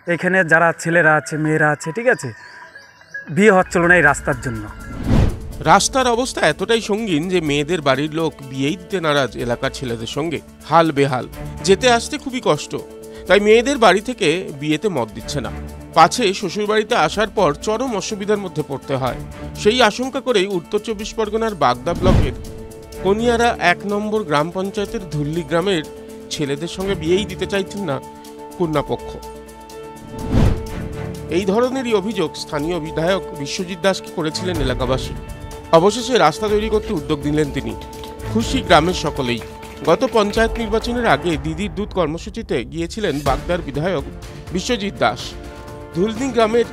এখানে যারা ছেলেরা আছে, মেয়েরা আছে, ঠিক আছে, বিয়ে হচ্ছিল না এই রাস্তার জন্য। রাস্তার অবস্থা এতটাই সঙ্গীন যে মেয়েদের বাড়ির লোক বিয়েই দিতে নারাজ এলাকার ছেলেদের সঙ্গে। হাল বেহাল, যেতে আসতে খুবই কষ্ট, তাই মেয়েদের বাড়ি থেকে বিয়েতে মত দিচ্ছে না। পাছে শ্বশুরবাড়িতে আসার পর চরম অসুবিধার মধ্যে পড়তে হয়। সেই আশঙ্কা করেই উত্তর 24 পরগনার বাগদা ব্লকের কনিয়ারা 1 নম্বর গ্রাম পঞ্চায়েতের ধুল্লি গ্রামের ছেলেদের সঙ্গে বিয়েই দিতে চাইছেন না কন্যাপক্ষ। এই ধরনেরই অভিযোগ স্থানীয় বিধায়ক বিশ্বজিৎ দাসকে করেছিলেন এলাকাবাসী। অবশেষে রাস্তা তৈরি করতে উদ্যোগ নিলেন তিনি। খুশি গ্রামের সকলেই। গত পঞ্চায়েত নির্বাচনের আগে দিদির দুধ কর্মসূচিতে গিয়েছিলেন বাগদার বিধায়ক বিশ্বজিৎ দাস। ধুলনি গ্রামের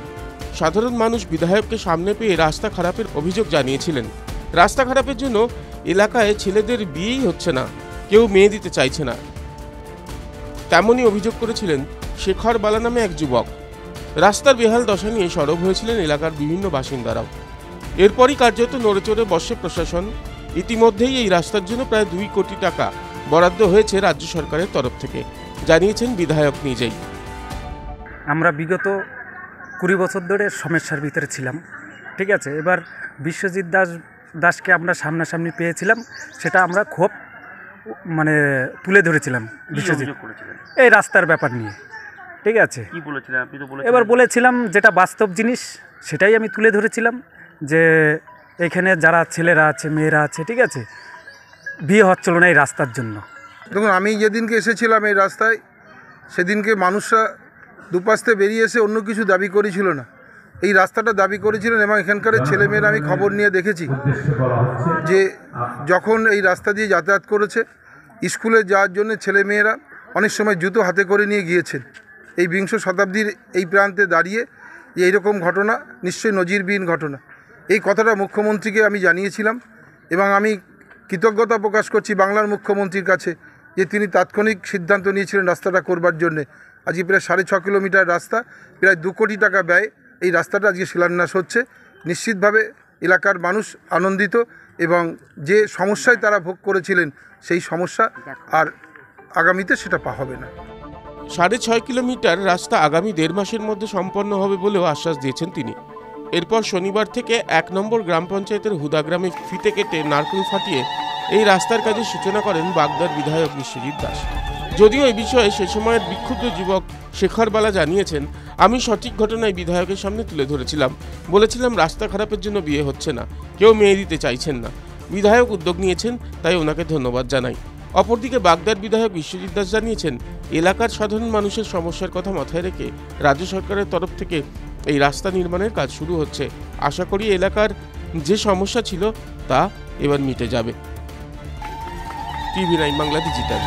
সাধারণ মানুষ বিধায়ককে সামনে পেয়ে রাস্তা খারাপের অভিযোগ জানিয়েছিলেন। রাস্তা খারাপের জন্য এলাকায় ছেলেদের বিয়েই হচ্ছে না, কেউ মেয়ে দিতে চাইছে না, তেমনই অভিযোগ করেছিলেন শেখর বালা নামে এক যুবক। রাস্তার বেহাল দশা নিয়ে সরব হয়েছিলেন এলাকার বিভিন্ন বাসিন্দারাও। এরপরই কার্যত নড়েচড়ে বসে প্রশাসন। ইতিমধ্যেই এই রাস্তার জন্য প্রায় 2 কোটি টাকা বরাদ্দ হয়েছে রাজ্য সরকারের তরফ থেকে, জানিয়েছেন বিধায়ক নিজেই। আমরা বিগত 20 বছর ধরে সমস্যার ভিতরে ছিলাম, ঠিক আছে। এবার বিশ্বজিৎ দাসকে আমরা সামনাসামনি পেয়েছিলাম, সেটা আমরা খুব তুলে ধরেছিলাম। বিশ্বজিৎ এই রাস্তার ব্যাপার নিয়ে, ঠিক আছে, এবার বলেছিলাম যেটা বাস্তব জিনিস সেটাই আমি তুলে ধরেছিলাম, যে এখানে যারা ছেলেরা আছে, মেয়েরা আছে, ঠিক আছে, বিয়ে হচ্ছিল না এই রাস্তার জন্য। দেখুন, আমি যেদিনকে এসেছিলাম এই রাস্তায়, সেদিনকে মানুষরা দুপাশ থেকে বেরিয়ে এসে অন্য কিছু দাবি করেছিল না, এই রাস্তাটা দাবি করেছিলেন। এবং এখানকার ছেলেমেয়েরা আমি খবর নিয়ে দেখেছি যে যখন এই রাস্তা দিয়ে যাতায়াত করেছে, স্কুলে যাওয়ার জন্য ছেলেমেয়েরা অনেক সময় জুতো হাতে করে নিয়ে গিয়েছেন। এই বিংশ শতাব্দীর এই প্রান্তে দাঁড়িয়ে যে এইরকম ঘটনা নিশ্চয়ই নজিরবিহীন ঘটনা। এই কথাটা মুখ্যমন্ত্রীকে আমি জানিয়েছিলাম এবং আমি কৃতজ্ঞতা প্রকাশ করছি বাংলার মুখ্যমন্ত্রীর কাছে যে তিনি তাৎক্ষণিক সিদ্ধান্ত নিয়েছিলেন রাস্তাটা করবার জন্যে। আজকে প্রায় 6.5 কিলোমিটার রাস্তা, প্রায় 2 কোটি টাকা ব্যয় এই রাস্তাটা আজকে শিলান্যাস হচ্ছে। নিশ্চিতভাবে এলাকার মানুষ আনন্দিত এবং যে সমস্যায় তারা ভোগ করেছিলেন সেই সমস্যা আর আগামীতে সেটা হবে না। 6.5 কিলোমিটার রাস্তা আগামী 1.5 মাসের মধ্যে সম্পন্ন হবে বলেও আশ্বাস দিয়েছেন তিনি। এরপর শনিবার থেকে 1 নম্বর গ্রাম পঞ্চায়েতের হুদাগ্রামে ফিতে কেটে নারকেল ফাটিয়ে এই রাস্তার কাজের সূচনা করেন বাগদার বিধায়ক বিশ্বজিৎ দাস। যদিও এই বিষয়ে সে সময়ের বিক্ষুব্ধ যুবক শেখর বালা জানিয়েছেন, আমি সঠিক ঘটনায় বিধায়কের সামনে তুলে ধরেছিলাম, বলেছিলাম রাস্তা খারাপের জন্য বিয়ে হচ্ছে না, কেউ মেয়ে দিতে চাইছেন না। বিধায়ক উদ্যোগ নিয়েছেন, তাই ওনাকে ধন্যবাদ জানাই। অপরদিকে বাগদার বিধায়ক বিশ্বজিৎ দাস জানিয়েছেন, এলাকার সাধারণ মানুষের সমস্যার কথা মাথায় রেখে রাজ্য সরকারের তরফ থেকে এই রাস্তা নির্মাণের কাজ শুরু হচ্ছে। আশা করি এলাকার যে সমস্যা ছিল তা এবার মিটে যাবে। TV9 Bangla digital.